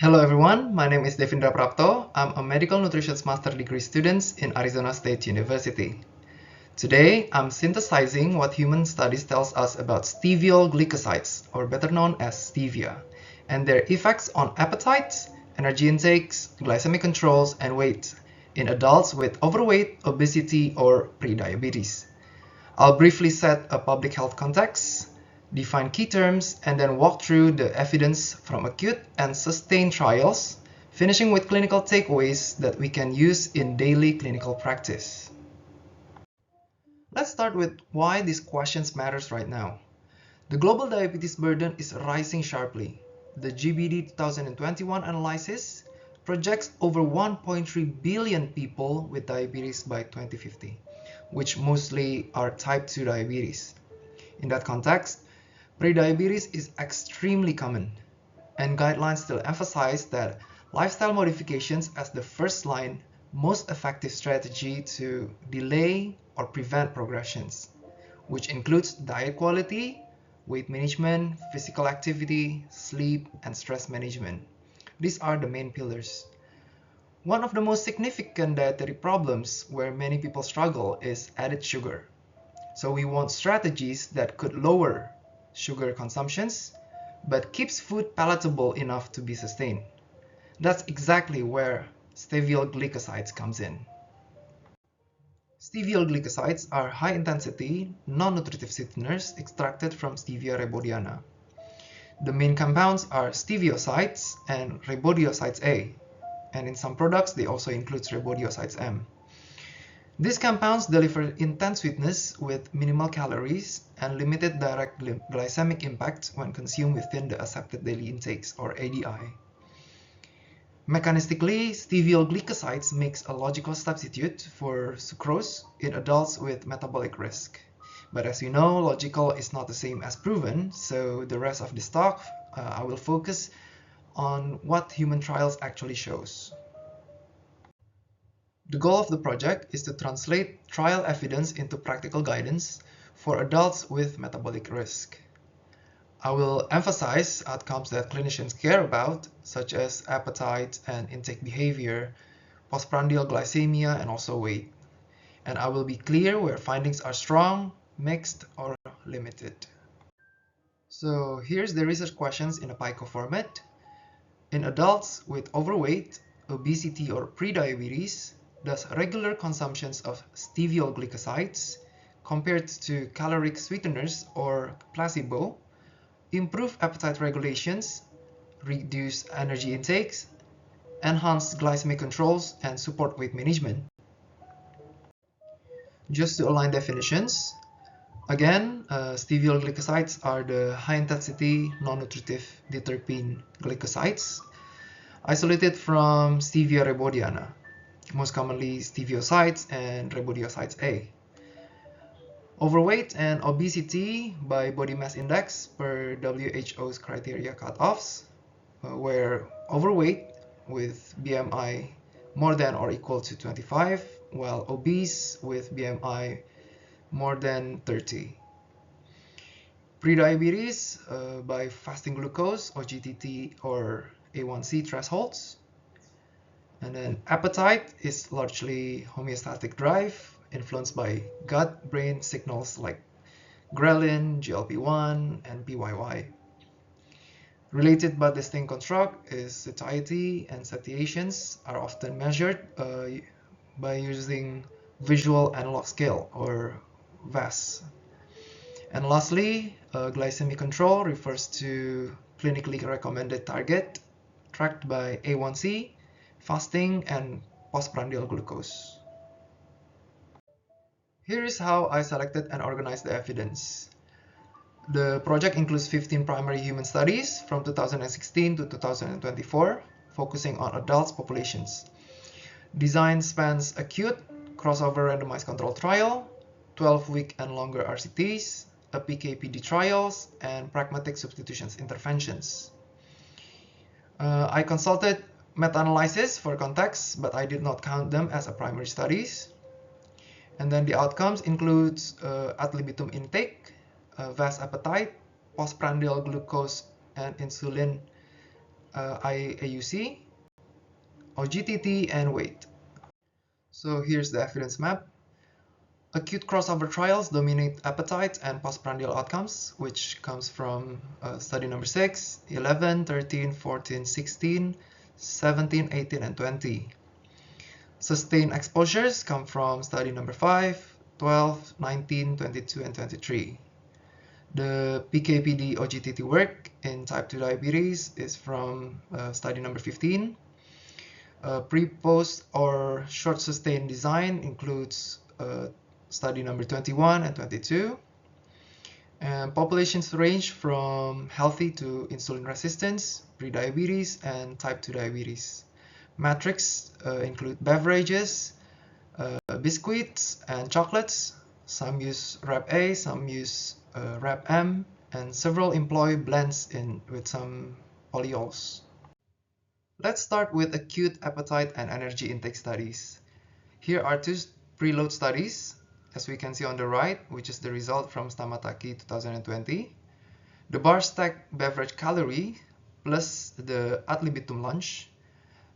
Hello everyone, my name is Devindra Prapto. I'm a medical nutrition master degree student in Arizona State University. Today, I'm synthesizing what human studies tells us about steviol glycosides, or better known as stevia, and their effects on appetite, energy intakes, glycemic controls, and weight in adults with overweight, obesity, or prediabetes. I'll briefly set a public health context, define key terms, and then walk through the evidence from acute and sustained trials, finishing with clinical takeaways that we can use in daily clinical practice. Let's start with why these questions matters right now. The global diabetes burden is rising sharply. The GBD 2021 analysis projects over 1.3 billion people with diabetes by 2050, which mostly are type 2 diabetes. In that context, prediabetes is extremely common, and guidelines still emphasize that lifestyle modifications as the first line, most effective strategy to delay or prevent progressions, which includes diet quality, weight management, physical activity, sleep, and stress management. These are the main pillars. One of the most significant dietary problems where many people struggle is added sugar. So we want strategies that could lower sugar consumptions, but keeps food palatable enough to be sustained. That's exactly where Steviol Glycosides comes in. Steviol glycosides are high-intensity, non-nutritive sweeteners extracted from Stevia rebaudiana. The main compounds are steviosides and rebaudiosides A, and in some products they also include rebaudiosides M. These compounds deliver intense sweetness with minimal calories and limited direct glycemic impact when consumed within the accepted daily intakes, or ADI. Mechanistically, steviol glycosides makes a logical substitute for sucrose in adults with metabolic risk. But as you know, logical is not the same as proven, so the rest of this talk I will focus on what human trials actually shows. The goal of the project is to translate trial evidence into practical guidance for adults with metabolic risk. I will emphasize outcomes that clinicians care about, such as appetite and intake behavior, postprandial glycemia, and also weight. And I will be clear where findings are strong, mixed, or limited. So here's the research questions in a PICO format. In adults with overweight, obesity, or prediabetes, does regular consumption of steviol glycosides compared to caloric sweeteners or placebo improve appetite regulations, reduce energy intakes, enhance glycemic controls, and support weight management? Just to align definitions, again, steviol glycosides are the high-intensity non-nutritive diterpene glycosides isolated from Stevia rebaudiana, most commonly steviosides and rebaudiosides A. Overweight and obesity by body mass index per WHO's criteria cutoffs, where overweight with BMI more than or equal to 25, while obese with BMI more than 30. Prediabetes by fasting glucose or GTT or A1C thresholds. And then appetite is largely homeostatic drive, influenced by gut-brain signals like ghrelin, GLP-1, and PYY. Related but distinct construct is satiety, and satiations are often measured by using visual analog scale, or VAS. And lastly, glycemic control refers to clinically recommended target tracked by A1C, fasting, and postprandial glucose. Here is how I selected and organized the evidence. The project includes 15 primary human studies from 2016 to 2024, focusing on adult populations. Design spans acute, crossover randomized control trial, 12-week and longer RCTs, a PK/PD trials, and pragmatic substitutions interventions. I consulted meta-analysis for context, but I did not count them as a primary studies. And then the outcomes includes ad libitum intake, VAS appetite, postprandial glucose and insulin IAUC, OGTT, and weight. So here's the evidence map. Acute crossover trials dominate appetite and postprandial outcomes, which comes from study number 6, 11, 13, 14, 16, 17, 18, and 20. Sustained exposures come from study number 5, 12, 19, 22, and 23. The PK/PD OGTT work in type 2 diabetes is from study number 15. Pre-post or short sustained design includes study number 21 and 22. And populations range from healthy to insulin resistance, prediabetes, and type 2 diabetes. Metrics include beverages, biscuits, and chocolates. Some use Rab-A, some use Rab-M, and several employ blends with some polyols. Let's start with acute appetite and energy intake studies. Here are two preload studies, as we can see on the right, which is the result from Stamataki 2020. The bar stack beverage calorie plus the ad libitum lunch.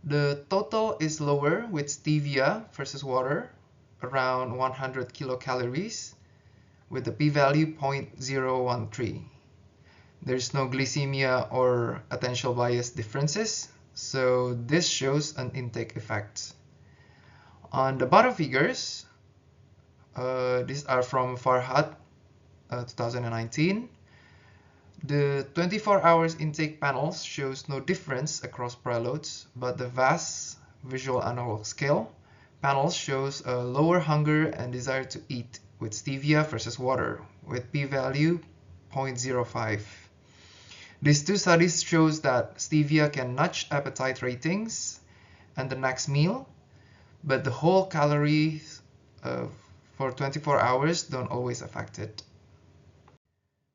The total is lower with stevia versus water, around 100 kilocalories, with the p-value 0.013. There is no glycemia or attentional bias differences, so this shows an intake effect. On the bottom figures, these are from Farhad 2019. The 24 hours intake panels shows no difference across preloads, but the VAS visual analog scale panels shows a lower hunger and desire to eat with stevia versus water with p-value 0.05. These two studies shows that stevia can nudge appetite ratings and the next meal, but the whole calories for 24 hours don't always affect it.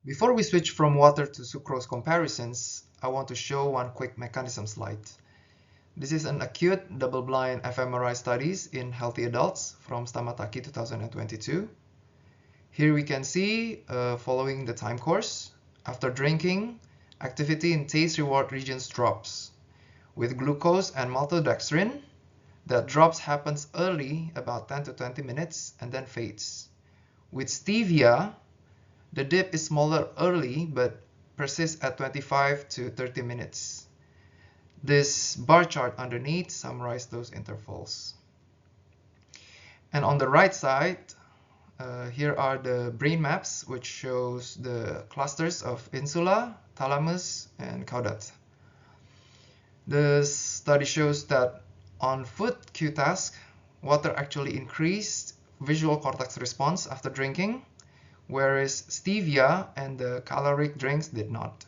Before we switch from water to sucrose comparisons, I want to show one quick mechanism slide. This is an acute double-blind fMRI studies in healthy adults from Stamataki 2022. Here we can see, following the time course, after drinking, activity in taste reward regions drops. With glucose and maltodextrin, that drops happens early, about 10 to 20 minutes, and then fades. With stevia, the dip is smaller early, but persists at 25 to 30 minutes. This bar chart underneath summarizes those intervals. And on the right side, here are the brain maps, which shows the clusters of insula, thalamus, and caudate. The study shows that on food cue task, water actually increased visual cortex response after drinking, whereas stevia and the caloric drinks did not.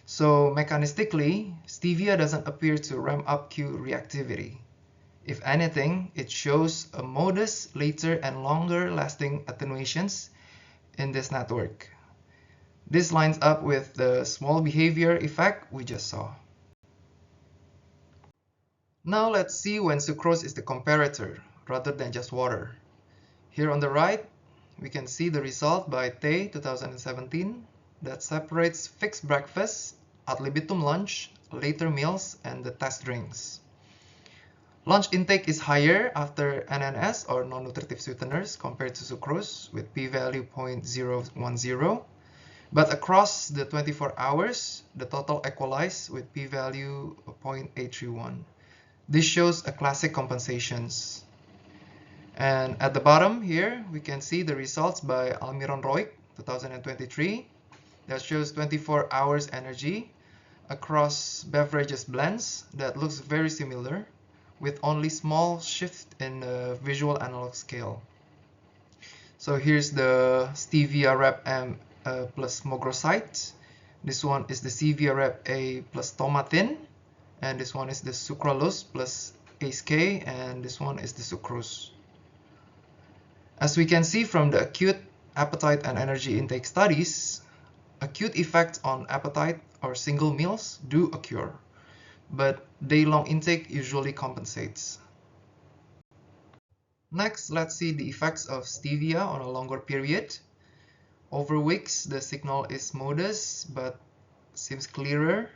So mechanistically, stevia doesn't appear to ramp up cue reactivity. If anything, it shows a modest, later, and longer-lasting attenuations in this network. This lines up with the small behavior effect we just saw. Now let's see when sucrose is the comparator, rather than just water. Here on the right, we can see the result by Tay 2017 that separates fixed breakfast, ad libitum lunch, later meals, and the test drinks. Lunch intake is higher after NNS or non-nutritive sweeteners compared to sucrose with p-value 0.010, but across the 24 hours, the total equalized with p-value 0.831. This shows a classic compensations. And at the bottom here, we can see the results by Almiron Roig 2023 that shows 24 hours energy across beverages blends that looks very similar, with only small shift in the visual analog scale. So here's the stevia Rab-M plus mogrocyte. This one is the stevia Rab-A plus tomatin, and this one is the sucralose plus ACE-K, and this one is the sucrose. As we can see from the acute appetite and energy intake studies, acute effects on appetite or single meals do occur, but day-long intake usually compensates. Next, let's see the effects of stevia on a longer period. Over weeks, the signal is modest but seems clearer.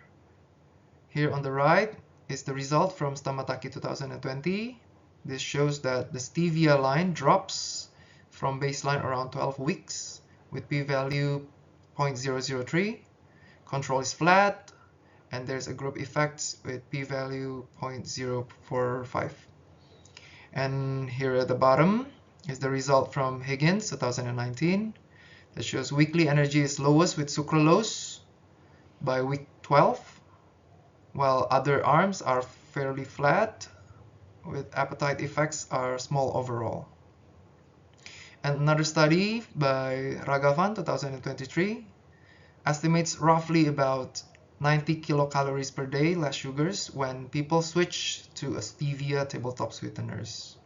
Here on the right is the result from Stamataki 2020. This shows that the stevia line drops from baseline around 12 weeks with p-value 0.003. Control is flat, and there's a group effect with p-value 0.045. And here at the bottom is the result from Higgins 2019 that shows weekly energy is lowest with sucralose by week 12, while other arms are fairly flat with appetite effects are small overall. And another study by Raghavan 2023 estimates roughly about 90 kilocalories per day less sugars when people switch to a stevia tabletop sweeteners.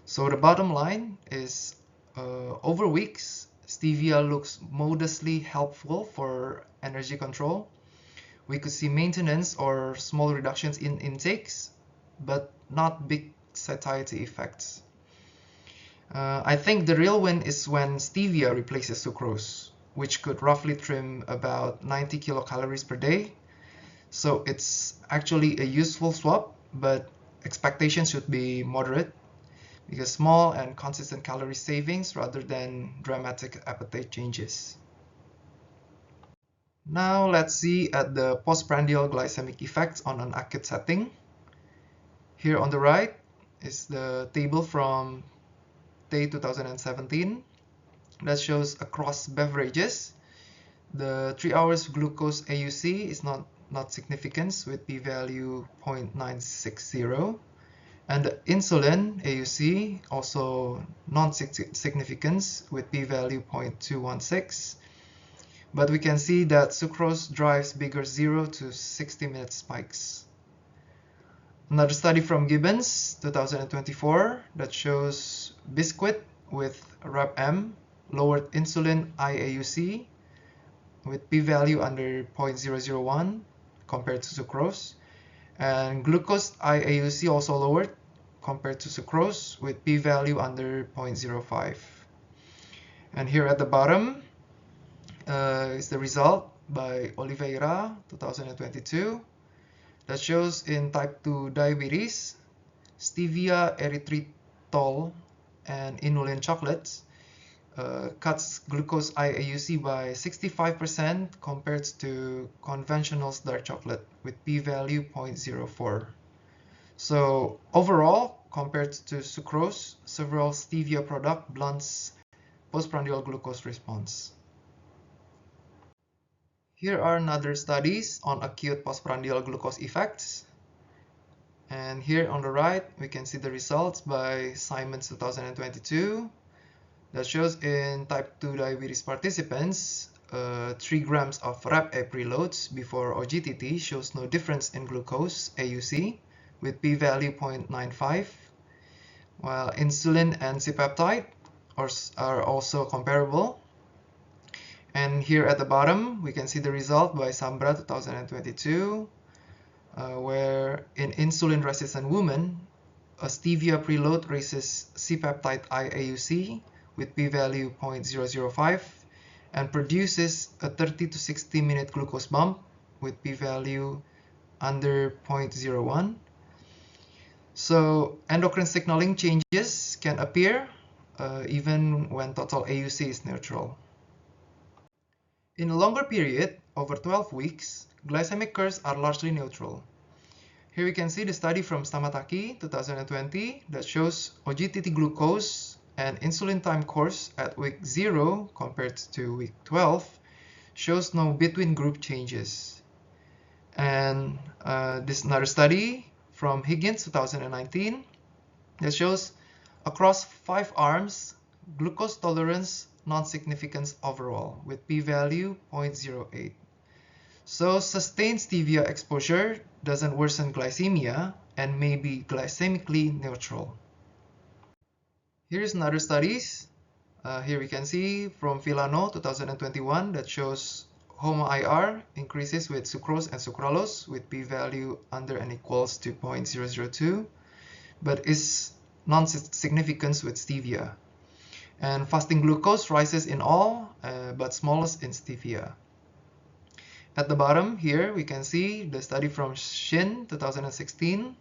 So the bottom line is over weeks, stevia looks modestly helpful for energy control. We could see maintenance or small reductions in intakes, but not big satiety effects. I think the real win is when stevia replaces sucrose, which could roughly trim about 90 kilocalories per day. So it's actually a useful swap, but expectations should be moderate because small and consistent calorie savings rather than dramatic appetite changes. Now let's see at the postprandial glycemic effects on an acute setting. Here on the right is the table from day 2017 that shows across beverages. The 3 hours glucose AUC is not significant with p-value 0.960. And the insulin AUC also non-significant with p-value 0.216. But we can see that sucrose drives bigger 0 to 60-minute spikes. Another study from Gibbons 2024 that shows biscuit with RAP-M lowered insulin IAUC with p-value under 0.001 compared to sucrose, and glucose IAUC also lowered compared to sucrose with p-value under 0.05. And here at the bottom is the result by Oliveira 2022 that shows in type 2 diabetes, stevia erythritol and inulin chocolates cuts glucose IAUC by 65% compared to conventional dark chocolate with p-value 0.04. So overall, compared to sucrose, several stevia product blunts postprandial glucose response. Here are another studies on acute postprandial glucose effects. And here on the right, we can see the results by Simons 2022 that shows in type 2 diabetes participants, 3 grams of RAP-A preloads before OGTT shows no difference in glucose AUC with p-value 0.95, while insulin and C-peptide are also comparable. And here at the bottom, we can see the result by Sambra 2022, where in insulin-resistant women, a stevia preload raises C-peptide IAUC with p-value 0.005 and produces a 30 to 60-minute glucose bump with p-value under 0.01. So endocrine signaling changes can appear even when total AUC is neutral. In a longer period, over 12 weeks, glycemic curves are largely neutral. Here we can see the study from Stamataki 2020 that shows OGTT glucose and insulin time course at week 0 compared to week 12 shows no between group changes. And this another study from Higgins 2019 that shows across 5 arms, glucose tolerance non-significance overall with p-value 0.08. So sustained stevia exposure doesn't worsen glycemia and may be glycemically neutral. Here's another studies. Here we can see from Villano 2021 that shows HOMA-IR increases with sucrose and sucralose with p-value under and equals to 0.002, but is non-significant with stevia. And fasting glucose rises in all, but smallest in stevia. At the bottom here, we can see the study from Shin 2016,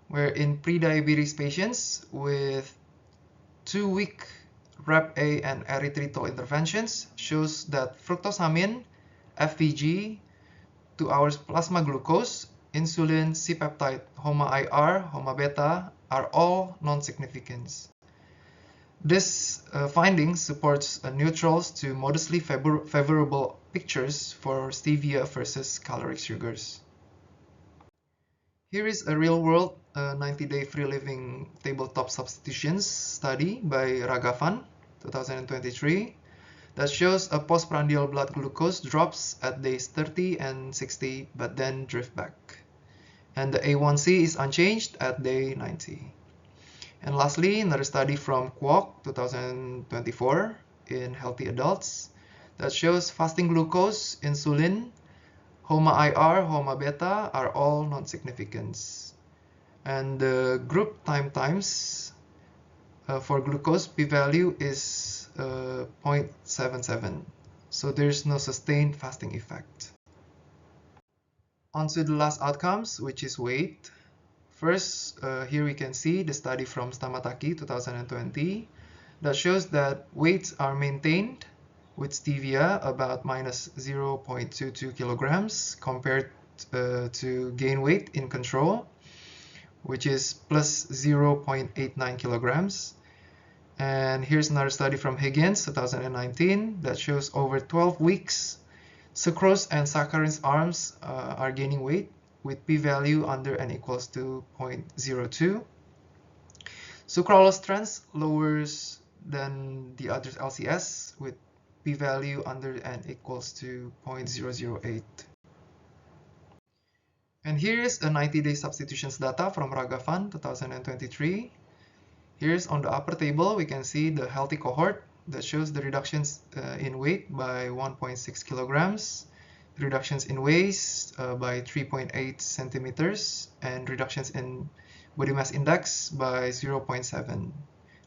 where in prediabetes patients with 2-week RAP-A and erythritol interventions shows that fructosamine, FVG, 2 hours plasma glucose, insulin, C-peptide, HOMA-IR, HOMA-beta are all non-significant. This finding supports neutrals to modestly favorable pictures for stevia versus caloric sugars. Here is a real-world 90-day free living tabletop substitutions study by Raghavan, 2023, that shows a postprandial blood glucose drops at days 30 and 60, but then drift back. And the A1C is unchanged at day 90. And lastly, another study from Kwok, 2024, in healthy adults that shows fasting glucose, insulin, HOMA-IR, HOMA-beta are all non-significant. And the group times for glucose p-value is 0.77. So there's no sustained fasting effect. On to the last outcomes, which is weight. First, here we can see the study from Stamataki 2020 that shows that weights are maintained with stevia about minus 0.22 kilograms compared to gain weight in control, which is plus 0.89 kilograms. And here's another study from Higgins 2019 that shows over 12 weeks, sucrose and saccharin's arms are gaining weight with p-value under n equals to 0.02. Sucralose trends lowers than the other LCS with p-value under n equals to 0.008. And here is a 90-day substitutions data from Raghavan 2023. Here's on the upper table, we can see the healthy cohort that shows the reductions in weight by 1.6 kilograms, reductions in waist by 3.8 centimeters, and reductions in body mass index by 0.7.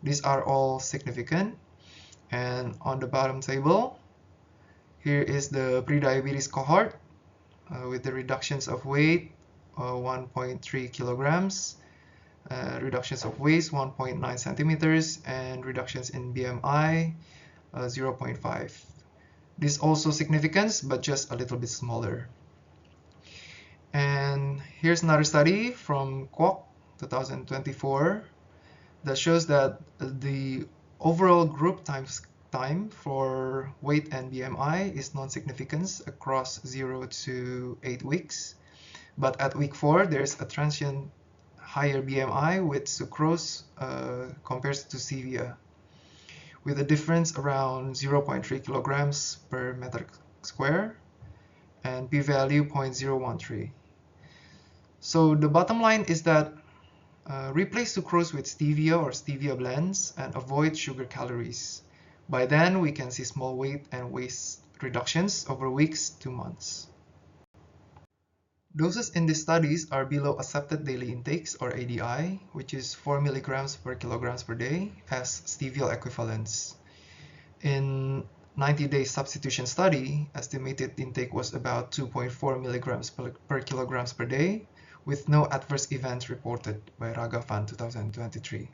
These are all significant. And on the bottom table, here is the prediabetes cohort with the reductions of weight 1.3 kilograms, reductions of waist 1.9 centimeters, and reductions in BMI 0.5. This also significant, but just a little bit smaller. And here's another study from Kwok 2024 that shows that the overall group time for weight and BMI is non-significant across 0 to 8 weeks. But at week 4, there's a transient higher BMI with sucrose compared to stevia, with a difference around 0.3 kilograms per meter square and p-value 0.013. So the bottom line is that replace sucrose with stevia or stevia blends and avoid sugar calories. By then, we can see small weight and waist reductions over weeks to months. Doses in these studies are below accepted daily intakes or ADI, which is 4 milligrams per kilograms per day as steviol equivalents. In 90-day substitution study, estimated intake was about 2.4 milligrams per kilograms per day, with no adverse events reported by Raghavan 2023.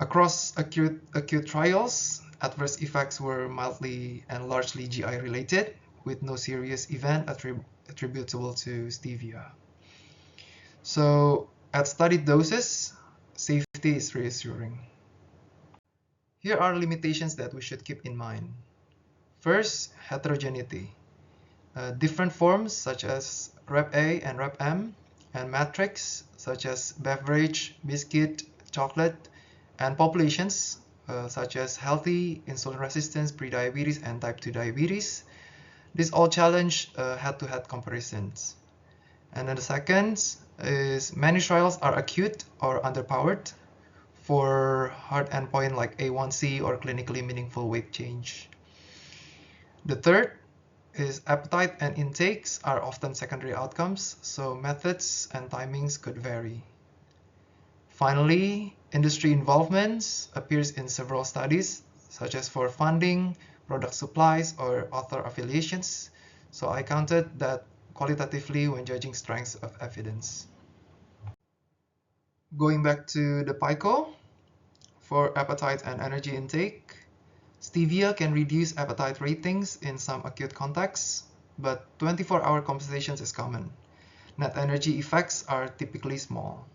Across acute trials, adverse effects were mildly and largely GI related, with no serious event attributable to stevia. So at studied doses, safety is reassuring. Here are limitations that we should keep in mind. First, heterogeneity. Different forms such as RAP-A and RAP-M, and matrix such as beverage, biscuit, chocolate, and populations such as healthy, insulin resistance, prediabetes, and type 2 diabetes. These all challenge head-to-head comparisons. And then the second is many trials are acute or underpowered for hard endpoint like A1C or clinically meaningful weight change. The third is appetite and intakes are often secondary outcomes, so methods and timings could vary. Finally, industry involvement appears in several studies, such as for funding, product supplies, or author affiliations, so I counted that qualitatively when judging strengths of evidence. Going back to the PICO, for appetite and energy intake, stevia can reduce appetite ratings in some acute contexts, but 24-hour compensations is common. Net energy effects are typically small.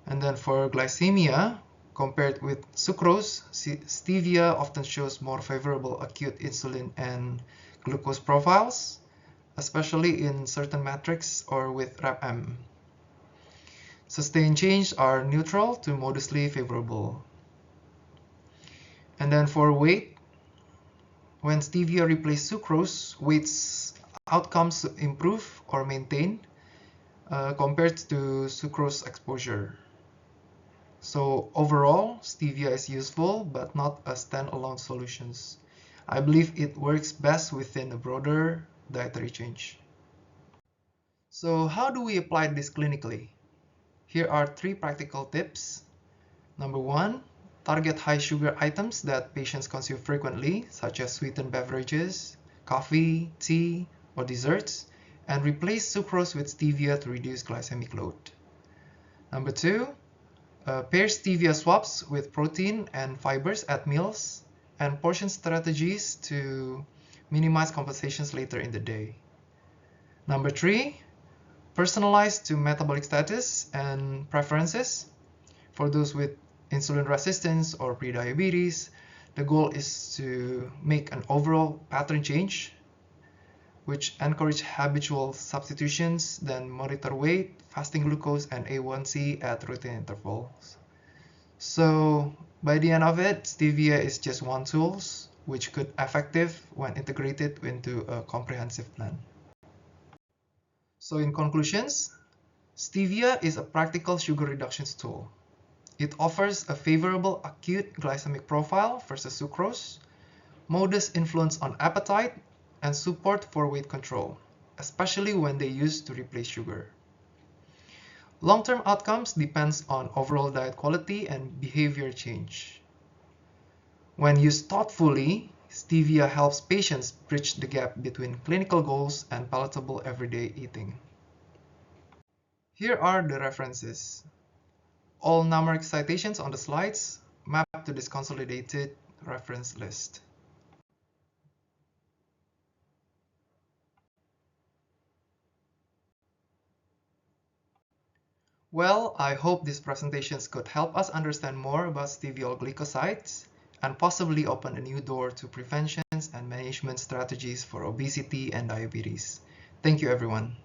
And then for glycemia, compared with sucrose, stevia often shows more favorable acute insulin and glucose profiles, especially in certain metrics or with RAP-M. Sustained change are neutral to modestly favorable. And then for weight, when stevia replaces sucrose, weight's outcomes improve or maintain compared to sucrose exposure. So overall, stevia is useful, but not a standalone solution. I believe it works best within a broader dietary change. So how do we apply this clinically? Here are 3 practical tips. Number 1, target high sugar items that patients consume frequently, such as sweetened beverages, coffee, tea, or desserts, and replace sucrose with stevia to reduce glycemic load. Number 2, pair stevia swaps with protein and fibers at meals, and portion strategies to minimize compensations later in the day. Number 3, personalize to metabolic status and preferences. For those with insulin resistance or prediabetes, the goal is to make an overall pattern change, which encourage habitual substitutions, then monitor weight, fasting glucose, and A1C at routine intervals. So by the end of it, stevia is just one tool, which could be effective when integrated into a comprehensive plan. So in conclusions, stevia is a practical sugar reduction tool. It offers a favorable acute glycemic profile versus sucrose, modest influence on appetite, and support for weight control, especially when they used to replace sugar. Long-term outcomes depends on overall diet quality and behavior change. When used thoughtfully, stevia helps patients bridge the gap between clinical goals and palatable everyday eating. Here are the references. All numeric citations on the slides map to this consolidated reference list. Well, I hope these presentations could help us understand more about steviol glycosides and possibly open a new door to preventions and management strategies for obesity and diabetes. Thank you, everyone.